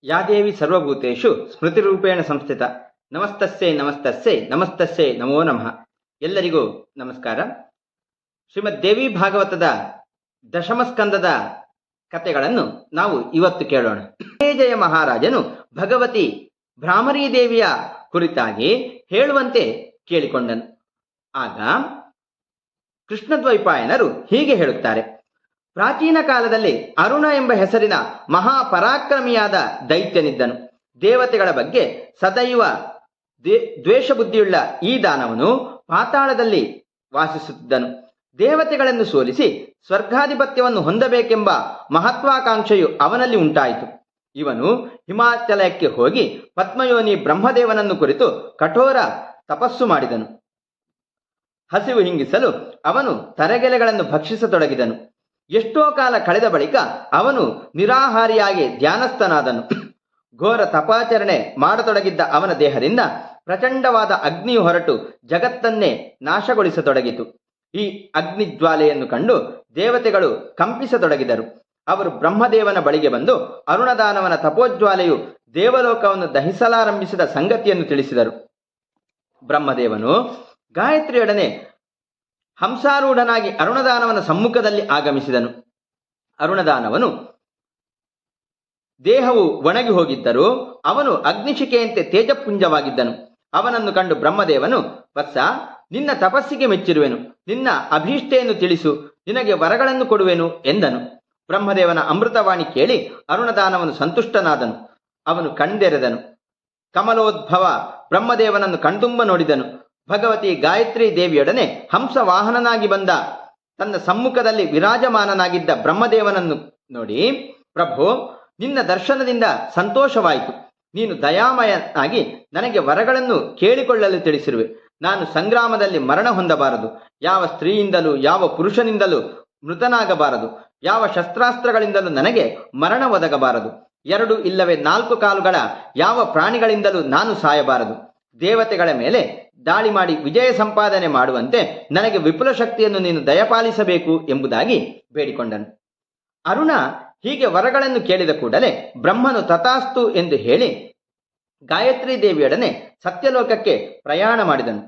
ಯಾ ದೇವಿ ಸರ್ವಭೂತೇಷು ಸ್ಮೃತಿರೂಪೇಣ ಸಂಸ್ಥಿತ. ನಮಸ್ತಸ್ಸೇ ನಮಸ್ತಸ್ಸೇ ನಮಸ್ತಸ್ಸೇ ನಮೋ ನಮಃ. ಎಲ್ಲರಿಗೂ ನಮಸ್ಕಾರ. ಶ್ರೀಮದ್ ದೇವಿ ಭಾಗವತದ ದಶಮಸ್ಕಂದದ ಕಥೆಗಳನ್ನು ನಾವು ಇವತ್ತು ಕೇಳೋಣ. ಜಯ ಮಹಾರಾಜನು ಭಗವತಿ ಭ್ರಾಮರೀ ದೇವಿಯ ಕುರಿತಾಗಿ ಹೇಳುವಂತೆ ಕೇಳಿಕೊಂಡನು. ಆಗ ಕೃಷ್ಣದ್ವೈಪಾಯನರು ಹೀಗೆ ಹೇಳುತ್ತಾರೆ. ಪ್ರಾಚೀನ ಕಾಲದಲ್ಲಿ ಅರುಣ ಎಂಬ ಹೆಸರಿನ ಮಹಾಪರಾಕ್ರಮಿಯಾದ ದೈತ್ಯನಿದ್ದನು. ದೇವತೆಗಳ ಬಗ್ಗೆ ಸದೈವ ದ್ವೇಷ ಬುದ್ಧಿಯುಳ್ಳ ಈ ದಾನವನು ಪಾತಾಳದಲ್ಲಿ ವಾಸಿಸುತ್ತಿದ್ದನು. ದೇವತೆಗಳನ್ನು ಸೋಲಿಸಿ ಸ್ವರ್ಗಾಧಿಪತ್ಯವನ್ನು ಹೊಂದಬೇಕೆಂಬ ಮಹತ್ವಾಕಾಂಕ್ಷೆಯು ಅವನಲ್ಲಿ ಉಂಟಾಯಿತು. ಇವನು ಹಿಮಾಚಲಕ್ಕೆ ಹೋಗಿ ಪದ್ಮಯೋನಿ ಬ್ರಹ್ಮದೇವನನ್ನು ಕುರಿತು ಕಠೋರ ತಪಸ್ಸು ಮಾಡಿದನು. ಹಸಿವು ಹಿಂಗಿಸಲು ಅವನು ತರಗೆಲೆಗಳನ್ನು ಭಕ್ಷಿಸತೊಡಗಿದನು. ಎಷ್ಟೋ ಕಾಲ ಕಳೆದ ಬಳಿಕ ಅವನು ನಿರಾಹಾರಿಯಾಗಿ ಧ್ಯಾನಸ್ಥನಾದನು. ಘೋರ ತಪಾಚರಣೆ ಮಾಡತೊಡಗಿದ್ದ ಅವನ ದೇಹದಿಂದ ಪ್ರಚಂಡವಾದ ಅಗ್ನಿಯು ಹೊರಟು ಜಗತ್ತನ್ನೇ ನಾಶಗೊಳಿಸತೊಡಗಿತು. ಈ ಅಗ್ನಿಜ್ವಾಲೆಯನ್ನು ಕಂಡು ದೇವತೆಗಳು ಕಂಪಿಸತೊಡಗಿದರು. ಅವರು ಬ್ರಹ್ಮದೇವನ ಬಳಿಗೆ ಬಂದು ಅರುಣದಾನವನ ತಪೋಜ್ವಾಲೆಯು ದೇವಲೋಕವನ್ನು ದಹಿಸಲಾರಂಭಿಸಿದ ಸಂಗತಿಯನ್ನು ತಿಳಿಸಿದರು. ಬ್ರಹ್ಮದೇವನು ಗಾಯತ್ರಿಯೊಡನೆ ಹಂಸಾರೂಢನಾಗಿ ಅರುಣದಾನವನ ಸಮ್ಮುಖದಲ್ಲಿ ಆಗಮಿಸಿದನು. ಅರುಣದಾನವನು ದೇಹವು ಒಣಗಿ ಹೋಗಿದ್ದರೂ ಅವನು ಅಗ್ನಿಶಿಕೆಯಂತೆ ತೇಜಪುಂಜವಾಗಿದ್ದನು. ಅವನನ್ನು ಕಂಡು ಬ್ರಹ್ಮದೇವನು, ವತ್ಸ, ನಿನ್ನ ತಪಸ್ಸಿಗೆ ಮೆಚ್ಚಿರುವೆನು, ನಿನ್ನ ಅಭೀಷ್ಟೆಯನ್ನು ತಿಳಿಸು, ನಿನಗೆ ವರಗಳನ್ನು ಕೊಡುವೆನು ಎಂದನು. ಬ್ರಹ್ಮದೇವನ ಅಮೃತವಾಣಿ ಕೇಳಿ ಅರುಣದಾನವನು ಸಂತುಷ್ಟನಾದನು. ಅವನು ಕಣ್ದೆರೆದನು. ಕಮಲೋದ್ಭವ ಬ್ರಹ್ಮದೇವನನ್ನು ಕಣ್ತುಂಬ ನೋಡಿದನು. ಭಗವತಿ ಗಾಯತ್ರಿ ದೇವಿಯೊಡನೆ ಹಂಸ ವಾಹನನಾಗಿ ಬಂದ ತನ್ನ ಸಮ್ಮುಖದಲ್ಲಿ ವಿರಾಜಮಾನನಾಗಿದ್ದ ಬ್ರಹ್ಮದೇವನನ್ನು ನೋಡಿ, ಪ್ರಭು, ನಿನ್ನ ದರ್ಶನದಿಂದ ಸಂತೋಷವಾಯಿತು. ನೀನು ದಯಾಮಯನಾಗಿ ನನಗೆ ವರಗಳನ್ನು ಕೇಳಿಕೊಳ್ಳಲು ತಿಳಿಸಿರುವೆ. ನಾನು ಸಂಗ್ರಾಮದಲ್ಲಿ ಮರಣ ಹೊಂದಬಾರದು. ಯಾವ ಸ್ತ್ರೀಯಿಂದಲೂ ಯಾವ ಪುರುಷನಿಂದಲೂ ಮೃತನಾಗಬಾರದು. ಯಾವ ಶಸ್ತ್ರಾಸ್ತ್ರಗಳಿಂದಲೂ ನನಗೆ ಮರಣ ಒದಗಬಾರದು. 2 ಇಲ್ಲವೇ 4 ಕಾಲುಗಳ ಯಾವ ಪ್ರಾಣಿಗಳಿಂದಲೂ ನಾನು ಸಾಯಬಾರದು. ದೇವತೆಗಳ ಮೇಲೆ ದಾಳಿ ಮಾಡಿ ವಿಜಯ ಸಂಪಾದನೆ ಮಾಡುವಂತೆ ನನಗೆ ವಿಪುಲ ಶಕ್ತಿಯನ್ನು ನೀನು ದಯಪಾಲಿಸಬೇಕು ಎಂಬುದಾಗಿ ಬೇಡಿಕೊಂಡನು. ಅರುಣ ಹೀಗೆ ವರಗಳನ್ನು ಕೇಳಿದ ಕೂಡಲೇ ಬ್ರಹ್ಮನು ತಥಾಸ್ತು ಎಂದು ಹೇಳಿ ಗಾಯತ್ರಿ ದೇವಿಯೊಡನೆ ಸತ್ಯಲೋಕಕ್ಕೆ ಪ್ರಯಾಣ ಮಾಡಿದನು.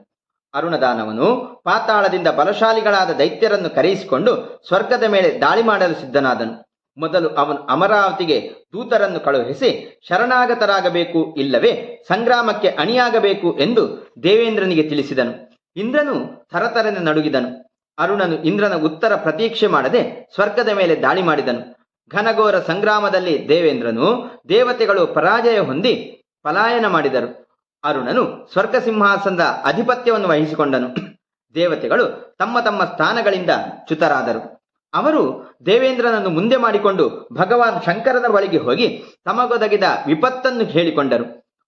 ಅರುಣದಾನವನು ಪಾತಾಳದಿಂದ ಬಲಶಾಲಿಗಳಾದ ದೈತ್ಯರನ್ನು ಕರೆಯಿಸಿಕೊಂಡು ಸ್ವರ್ಗದ ಮೇಲೆ ದಾಳಿ ಮಾಡಲು ಸಿದ್ಧನಾದನು. ಮೊದಲು ಅವನು ಅಮರಾವತಿಗೆ ದೂತರನ್ನು ಕಳುಹಿಸಿ ಶರಣಾಗತರಾಗಬೇಕು, ಇಲ್ಲವೇ ಸಂಗ್ರಾಮಕ್ಕೆ ಅಣಿಯಾಗಬೇಕು ಎಂದು ದೇವೇಂದ್ರನಿಗೆ ತಿಳಿಸಿದನು. ಇಂದ್ರನು ಥರಥರನೆ ನಡುಗಿದನು. ಅರುಣನು ಇಂದ್ರನ ಉತ್ತರ ಪ್ರತೀಕ್ಷೆ ಮಾಡದೆ ಸ್ವರ್ಗದ ಮೇಲೆ ದಾಳಿ ಮಾಡಿದನು. ಘನಘೋರ ಸಂಗ್ರಾಮದಲ್ಲಿ ದೇವೇಂದ್ರನು ದೇವತೆಗಳು ಪರಾಜಯ ಹೊಂದಿ ಪಲಾಯನ ಮಾಡಿದರು. ಅರುಣನು ಸ್ವರ್ಗ ಸಿಂಹಾಸನದ ಅಧಿಪತ್ಯವನ್ನು ವಹಿಸಿಕೊಂಡನು. ದೇವತೆಗಳು ತಮ್ಮ ತಮ್ಮ ಸ್ಥಾನಗಳಿಂದ ಚ್ಯುತರಾದರು. ಅವರು ದೇವೇಂದ್ರನನ್ನು ಮುಂದೆ ಮಾಡಿಕೊಂಡು ಭಗವಾನ್ ಶಂಕರನ ಬಳಿಗೆ ಹೋಗಿ ತಮಗೊದಗಿದ ವಿಪತ್ತನ್ನು ಹೇಳಿಕೊಂಡರು.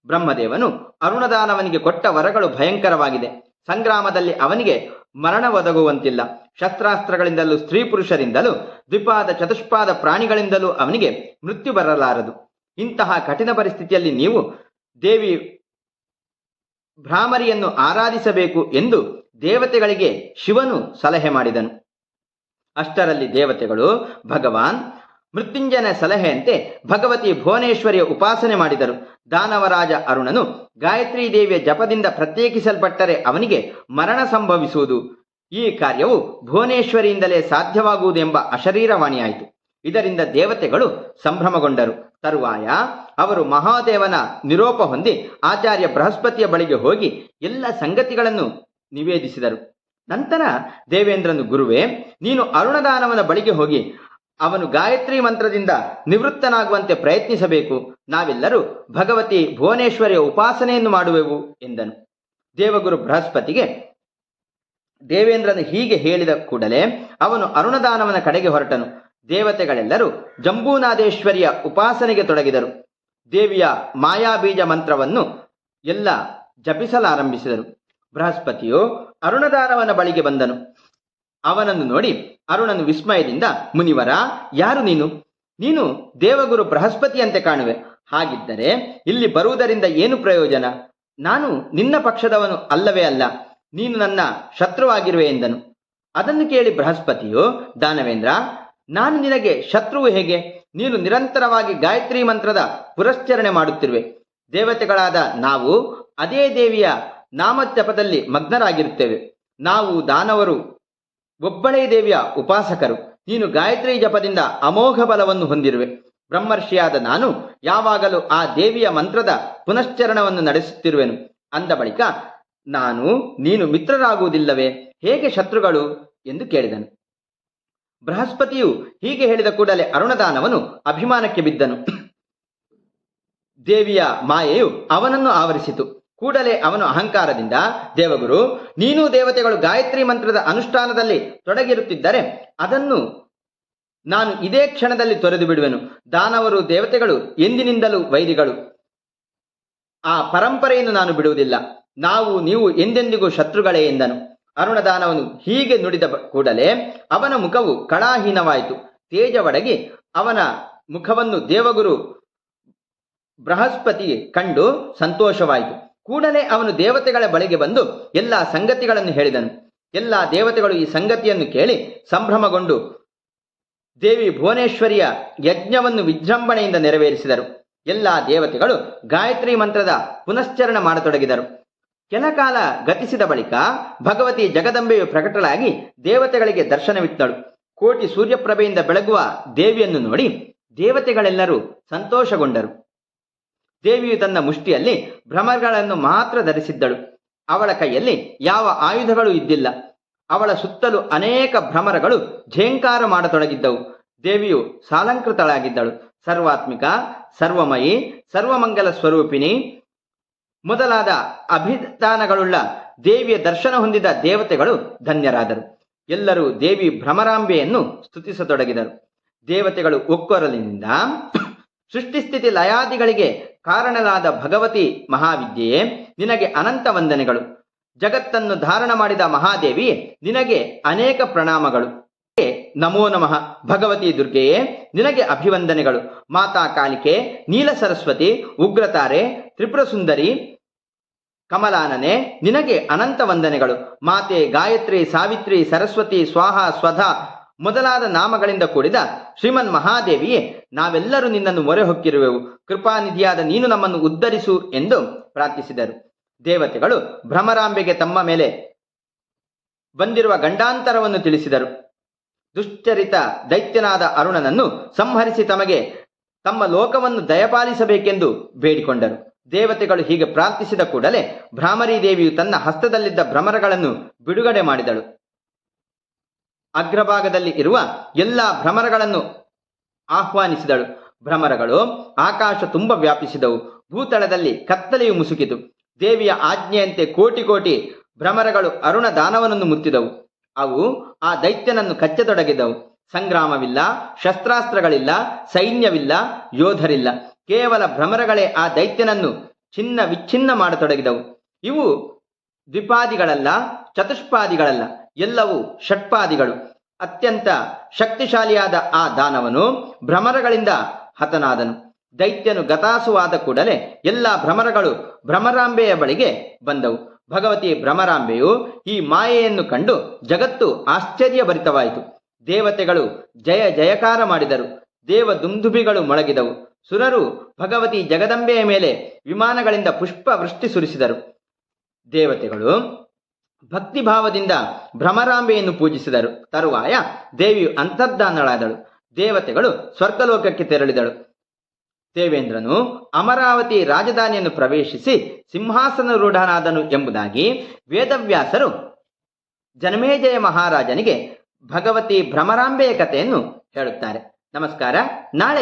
ಬ್ರಹ್ಮದೇವನು ಅರುಣದಾನವನಿಗೆ ಕೊಟ್ಟ ವರಗಳು ಭಯಂಕರವಾಗಿದೆ. ಸಂಗ್ರಾಮದಲ್ಲಿ ಅವನಿಗೆ ಮರಣ ಒದಗುವಂತಿಲ್ಲ. ಶಸ್ತ್ರಾಸ್ತ್ರಗಳಿಂದಲೂ ಸ್ತ್ರೀ ಪುರುಷರಿಂದಲೂ ದ್ವಿಪಾದ ಚತುಷ್ಪಾದ ಪ್ರಾಣಿಗಳಿಂದಲೂ ಅವನಿಗೆ ಮೃತ್ಯು ಬರಲಾರದು. ಇಂತಹ ಕಠಿಣ ಪರಿಸ್ಥಿತಿಯಲ್ಲಿ ನೀವು ದೇವಿ ಭ್ರಾಮರಿಯನ್ನು ಆರಾಧಿಸಬೇಕು ಎಂದು ದೇವತೆಗಳಿಗೆ ಶಿವನು ಸಲಹೆ ಮಾಡಿದನು. ಅಷ್ಟರಲ್ಲಿ ದೇವತೆಗಳು ಭಗವಾನ್ ಮೃತ್ಯುಂಜಯನ ಸಲಹೆಯಂತೆ ಭಗವತಿ ಭುವನೇಶ್ವರಿಯ ಉಪಾಸನೆ ಮಾಡಿದರು. ದಾನವರಾಜ ಅರುಣನು ಗಾಯತ್ರಿ ದೇವಿಯ ಜಪದಿಂದ ಪ್ರತ್ಯೇಕಿಸಲ್ಪಟ್ಟರೆ ಅವನಿಗೆ ಮರಣ ಸಂಭವಿಸುವುದು. ಈ ಕಾರ್ಯವು ಭುವನೇಶ್ವರಿಯಿಂದಲೇ ಸಾಧ್ಯವಾಗುವುದೆಂಬ ಅಶರೀರವಾಣಿಯಾಯಿತು. ಇದರಿಂದ ದೇವತೆಗಳು ಸಂಭ್ರಮಗೊಂಡರು. ತರುವಾಯ ಅವರು ಮಹಾದೇವನ ನಿರೋಪ ಹೊಂದಿ ಆಚಾರ್ಯ ಬೃಹಸ್ಪತಿಯ ಬಳಿಗೆ ಹೋಗಿ ಎಲ್ಲ ಸಂಗತಿಗಳನ್ನು ನಿವೇದಿಸಿದರು. ನಂತರ ದೇವೇಂದ್ರನು, ಗುರುವೇ, ನೀನು ಅರುಣದಾನವನ ಬಳಿಗೆ ಹೋಗಿ ಅವನು ಗಾಯತ್ರಿ ಮಂತ್ರದಿಂದ ನಿವೃತ್ತನಾಗುವಂತೆ ಪ್ರಯತ್ನಿಸಬೇಕು. ನಾವೆಲ್ಲರೂ ಭಗವತಿ ಭುವನೇಶ್ವರಿಯ ಉಪಾಸನೆಯನ್ನು ಮಾಡುವೆವು ಎಂದನು. ದೇವಗುರು ಬೃಹಸ್ಪತಿಗೆ ದೇವೇಂದ್ರನು ಹೀಗೆ ಹೇಳಿದ ಕೂಡಲೇ ಅವನು ಅರುಣದಾನವನ ಕಡೆಗೆ ಹೊರಟನು. ದೇವತೆಗಳೆಲ್ಲರೂ ಜಂಬೂನಾದೇಶ್ವರಿಯ ಉಪಾಸನೆಗೆ ತೊಡಗಿದರು. ದೇವಿಯ ಮಾಯಾಬೀಜ ಮಂತ್ರವನ್ನು ಎಲ್ಲ ಜಪಿಸಲಾರಂಭಿಸಿದರು. ಬೃಹಸ್ಪತಿಯು ಅರುಣದಾನವನ ಬಳಿಗೆ ಬಂದನು. ಅವನನ್ನು ನೋಡಿ ಅರುಣನು ವಿಸ್ಮಯದಿಂದ, ಮುನಿವರ, ಯಾರು ನೀನು? ನೀನು ದೇವಗುರು ಬೃಹಸ್ಪತಿಯಂತೆ ಕಾಣುವೆ. ಹಾಗಿದ್ದರೆ ಇಲ್ಲಿ ಬರುವುದರಿಂದ ಏನು ಪ್ರಯೋಜನ? ನಾನು ನಿನ್ನ ಪಕ್ಷದವನು ಅಲ್ಲವೇ ಅಲ್ಲ. ನೀನು ನನ್ನ ಶತ್ರುವಾಗಿರುವೆ ಎಂದನು. ಅದನ್ನು ಕೇಳಿ ಬೃಹಸ್ಪತಿಯು, ದಾನವೇಂದ್ರ, ನಾನು ನಿನಗೆ ಶತ್ರುವು ಹೇಗೆ? ನೀನು ನಿರಂತರವಾಗಿ ಗಾಯತ್ರಿ ಮಂತ್ರದ ಪುರಶ್ಚರಣೆ ಮಾಡುತ್ತಿರುವೆ. ದೇವತೆಗಳಾದ ನಾವು ಅದೇ ದೇವಿಯ ನಾಮಜಪದಲ್ಲಿ ಮಗ್ನರಾಗಿರುತ್ತೇವೆ. ನಾವು ದಾನವರು ಒಬ್ಬಳೇ ದೇವಿಯ ಉಪಾಸಕರು. ನೀನು ಗಾಯತ್ರಿ ಜಪದಿಂದ ಅಮೋಘ ಬಲವನ್ನು ಹೊಂದಿರುವೆ. ಬ್ರಹ್ಮರ್ಷಿಯಾದ ನಾನು ಯಾವಾಗಲೂ ಆ ದೇವಿಯ ಮಂತ್ರದ ಪುನಶ್ಚರಣವನ್ನು ನಡೆಸುತ್ತಿರುವೆನು. ಅಂದ ಬಳಿಕ ನೀನು ಮಿತ್ರರಾಗುವುದಿಲ್ಲವೇ? ಹೇಗೆ ಶತ್ರುಗಳು ಎಂದು ಕೇಳಿದನು. ಬೃಹಸ್ಪತಿಯು ಹೀಗೆ ಹೇಳಿದ ಕೂಡಲೇ ಅರುಣದಾನವನು ಅಭಿಮಾನಕ್ಕೆ ಬಿದ್ದನು. ದೇವಿಯ ಮಾಯೆಯು ಅವನನ್ನು ಆವರಿಸಿತು. ಕೂಡಲೇ ಅವನು ಅಹಂಕಾರದಿಂದ, ದೇವಗುರು, ನೀನು ದೇವತೆಗಳು ಗಾಯತ್ರಿ ಮಂತ್ರದ ಅನುಷ್ಠಾನದಲ್ಲಿ ತೊಡಗಿರುತ್ತಿದ್ದರೆ ಅದನ್ನು ನಾನು ಇದೇ ಕ್ಷಣದಲ್ಲಿ ತೊರೆದು ಬಿಡುವೆನು. ದಾನವರು ದೇವತೆಗಳು ಎಂದಿನಿಂದಲೂ ವೈರಿಗಳು. ಆ ಪರಂಪರೆಯನ್ನು ನಾನು ಬಿಡುವುದಿಲ್ಲ. ನೀವು ಎಂದೆಂದಿಗೂ ಶತ್ರುಗಳೇ ಎಂದನು. ಅರುಣದಾನವನು ಹೀಗೆ ನುಡಿದ ಕೂಡಲೇ ಅವನ ಮುಖವು ಕಳಾಹೀನವಾಯಿತು. ತೇಜವಡಗಿ ಅವನ ಮುಖವನ್ನು ದೇವಗುರು ಬೃಹಸ್ಪತಿಗೆ ಕಂಡು ಸಂತೋಷವಾಯಿತು. ಕೂಡಲೇ ಅವನು ದೇವತೆಗಳ ಬಳಿಗೆ ಬಂದು ಎಲ್ಲ ಸಂಗತಿಗಳನ್ನು ಹೇಳಿದನು. ಎಲ್ಲ ದೇವತೆಗಳು ಈ ಸಂಗತಿಯನ್ನು ಕೇಳಿ ಸಂಭ್ರಮಗೊಂಡು ದೇವಿ ಭುವನೇಶ್ವರಿಯ ಯಜ್ಞವನ್ನು ವಿಜೃಂಭಣೆಯಿಂದ ನೆರವೇರಿಸಿದರು. ಎಲ್ಲ ದೇವತೆಗಳು ಗಾಯತ್ರಿ ಮಂತ್ರದ ಪುನಶ್ಚರಣ ಮಾಡತೊಡಗಿದರು. ಕೆಲಕಾಲ ಗತಿಸಿದ ಬಳಿಕ ಭಗವತಿ ಜಗದಂಬೆಯು ಪ್ರಕಟಳಾಗಿ ದೇವತೆಗಳಿಗೆ ದರ್ಶನವಿತ್ತಳು. ಕೋಟಿ ಸೂರ್ಯಪ್ರಭೆಯಿಂದ ಬೆಳಗುವ ದೇವಿಯನ್ನು ನೋಡಿ ದೇವತೆಗಳೆಲ್ಲರೂ ಸಂತೋಷಗೊಂಡರು. ದೇವಿಯು ತನ್ನ ಮುಷ್ಟಿಯಲ್ಲಿ ಭ್ರಮರಗಳನ್ನು ಮಾತ್ರ ಧರಿಸಿದ್ದಳು. ಅವಳ ಕೈಯಲ್ಲಿ ಯಾವ ಆಯುಧಗಳು ಇದ್ದಿಲ್ಲ. ಅವಳ ಸುತ್ತಲೂ ಅನೇಕ ಭ್ರಮರಗಳು ಝೇಂಕಾರ ಮಾಡತೊಡಗಿದ್ದವು. ದೇವಿಯು ಸಾಲಂಕೃತಳಾಗಿದ್ದಳು. ಸರ್ವಾತ್ಮಿಕ, ಸರ್ವಮಯಿ, ಸರ್ವಮಂಗಲ ಸ್ವರೂಪಿಣಿ ಮೊದಲಾದ ಅಭಿಧಾನಗಳುಳ್ಳ ದೇವಿಯ ದರ್ಶನ ಹೊಂದಿದ ದೇವತೆಗಳು ಧನ್ಯರಾದರು. ಎಲ್ಲರೂ ದೇವಿ ಭ್ರಮರಾಂಬೆಯನ್ನು ಸ್ತುತಿಸತೊಡಗಿದರು. ದೇವತೆಗಳು ಒಕ್ಕೊರಲಿನಿಂದ, ಸೃಷ್ಟಿಸ್ಥಿತಿ ಲಯಾದಿಗಳಿಗೆ ಕಾರಣಲಾದ ಭಗವತಿ ಮಹಾವಿದ್ಯೆಯೇ, ನಿನಗೆ ಅನಂತ ವಂದನೆಗಳು. ಜಗತ್ತನ್ನು ಧಾರಣ ಮಾಡಿದ ಮಹಾದೇವಿಯೇ, ನಿನಗೆ ಅನೇಕ ಪ್ರಣಾಮಗಳು. ನಮೋ ನಮಃ. ಭಗವತಿ ದುರ್ಗೆಯೇ, ನಿನಗೆ ಅಭಿವಂದನೆಗಳು. ಮಾತಾ ಕಾಳಿಕೆ, ನೀಲ ಸರಸ್ವತಿ, ಉಗ್ರತಾರೆ, ತ್ರಿಪುರ ಸುಂದರಿ, ಕಮಲಾನನೆ, ನಿನಗೆ ಅನಂತ ವಂದನೆಗಳು. ಮಾತೆ ಗಾಯತ್ರಿ, ಸಾವಿತ್ರಿ, ಸರಸ್ವತಿ, ಸ್ವಾಹ, ಸ್ವಧಾ ಮೊದಲಾದ ನಾಮಗಳಿಂದ ಕೂಡಿದ ಶ್ರೀಮನ್ ಮಹಾದೇವಿಯೇ, ನಾವೆಲ್ಲರೂ ನಿನ್ನನ್ನು ಮೊರೆ ಹೊಕ್ಕಿರುವೆವು. ಕೃಪಾನಿಧಿಯಾದ ನೀನು ನಮ್ಮನ್ನು ಉದ್ಧರಿಸು ಎಂದು ಪ್ರಾರ್ಥಿಸಿದರು. ದೇವತೆಗಳು ಭ್ರಮರಾಂಬೆಗೆ ತಮ್ಮ ಮೇಲೆ ಬಂದಿರುವ ಗಂಡಾಂತರವನ್ನು ತಿಳಿಸಿದರು. ದುಶ್ಚರಿತ ದೈತ್ಯನಾದ ಅರುಣನನ್ನು ಸಂಹರಿಸಿ ತಮ್ಮ ಲೋಕವನ್ನು ದಯಪಾಲಿಸಬೇಕೆಂದು ಬೇಡಿಕೊಂಡರು. ದೇವತೆಗಳು ಹೀಗೆ ಪ್ರಾರ್ಥಿಸಿದ ಕೂಡಲೇ ಭ್ರಾಮರೀ ದೇವಿಯು ತನ್ನ ಹಸ್ತದಲ್ಲಿದ್ದ ಭ್ರಮರಗಳನ್ನು ಬಿಡುಗಡೆ ಮಾಡಿದಳು. ಅಗ್ರಭಾಗದಲ್ಲಿ ಇರುವ ಎಲ್ಲ ಭ್ರಮರಗಳನ್ನು ಆಹ್ವಾನಿಸಿದಳು. ಭ್ರಮರಗಳು ಆಕಾಶ ತುಂಬ ವ್ಯಾಪಿಸಿದವು. ಭೂತಳದಲ್ಲಿ ಕತ್ತಲೆಯು ಮುಸುಕಿತು. ದೇವಿಯ ಆಜ್ಞೆಯಂತೆ ಕೋಟಿ ಕೋಟಿ ಭ್ರಮರಗಳು ಅರುಣ ದಾನವನನ್ನು ಮುತ್ತಿದವು. ಅವು ಆ ದೈತ್ಯನನ್ನು ಕಚ್ಚತೊಡಗಿದವು. ಸಂಗ್ರಾಮವಿಲ್ಲ, ಶಸ್ತ್ರಾಸ್ತ್ರಗಳಿಲ್ಲ, ಸೈನ್ಯವಿಲ್ಲ, ಯೋಧರಿಲ್ಲ. ಕೇವಲ ಭ್ರಮರಗಳೇ ಆ ದೈತ್ಯನನ್ನು ಚಿನ್ನ ವಿಚ್ಛಿನ್ನ ಮಾಡತೊಡಗಿದವು. ಇವು ದ್ವಿಪಾದಿಗಳಲ್ಲ, ಚತುಷ್ಪಾದಿಗಳಲ್ಲ, ಎಲ್ಲವೂ ಷಟ್ಪಾದಿಗಳು. ಅತ್ಯಂತ ಶಕ್ತಿಶಾಲಿಯಾದ ಆ ದಾನವನು ಭ್ರಮರಗಳಿಂದ ಹತನಾದನು. ದೈತ್ಯನು ಗತಾಸುವಾದ ಕೂಡಲೇ ಎಲ್ಲ ಭ್ರಮರಗಳು ಭ್ರಮರಾಂಬೆಯ ಬಳಿಗೆ ಬಂದವು. ಭಗವತಿ ಭ್ರಮರಾಂಬೆಯು ಈ ಮಾಯೆಯನ್ನು ಕಂಡು ಜಗತ್ತು ಆಶ್ಚರ್ಯಭರಿತವಾಯಿತು. ದೇವತೆಗಳು ಜಯ ಜಯಕಾರ ಮಾಡಿದರು. ದೇವ ದುಂದುಭಿಗಳು ಮೊಳಗಿದವು. ಸುರರು ಭಗವತಿ ಜಗದಂಬೆಯ ಮೇಲೆ ವಿಮಾನಗಳಿಂದ ಪುಷ್ಪ ವೃಷ್ಟಿ ಸುರಿಸಿದರು. ದೇವತೆಗಳು ಭಕ್ತಿಭಾವದಿಂದ ಭ್ರಮರಾಂಬೆಯನ್ನು ಪೂಜಿಸಿದರು. ತರುವಾಯ ದೇವಿಯು ಅಂತರ್ಧಾನಳಾದಳು. ದೇವತೆಗಳು ಸ್ವರ್ಗಲೋಕಕ್ಕೆ ತೆರಳಿದಳು. ದೇವೇಂದ್ರನು ಅಮರಾವತಿ ರಾಜಧಾನಿಯನ್ನು ಪ್ರವೇಶಿಸಿ ಸಿಂಹಾಸನರೂಢನಾದನು ಎಂಬುದಾಗಿ ವೇದವ್ಯಾಸರು ಜನಮೇಜಯ ಮಹಾರಾಜನಿಗೆ ಭಗವತಿ ಭ್ರಮರಾಂಬೆಯ ಕಥೆಯನ್ನು ಹೇಳುತ್ತಾರೆ. ನಮಸ್ಕಾರ. ನಾಳೆ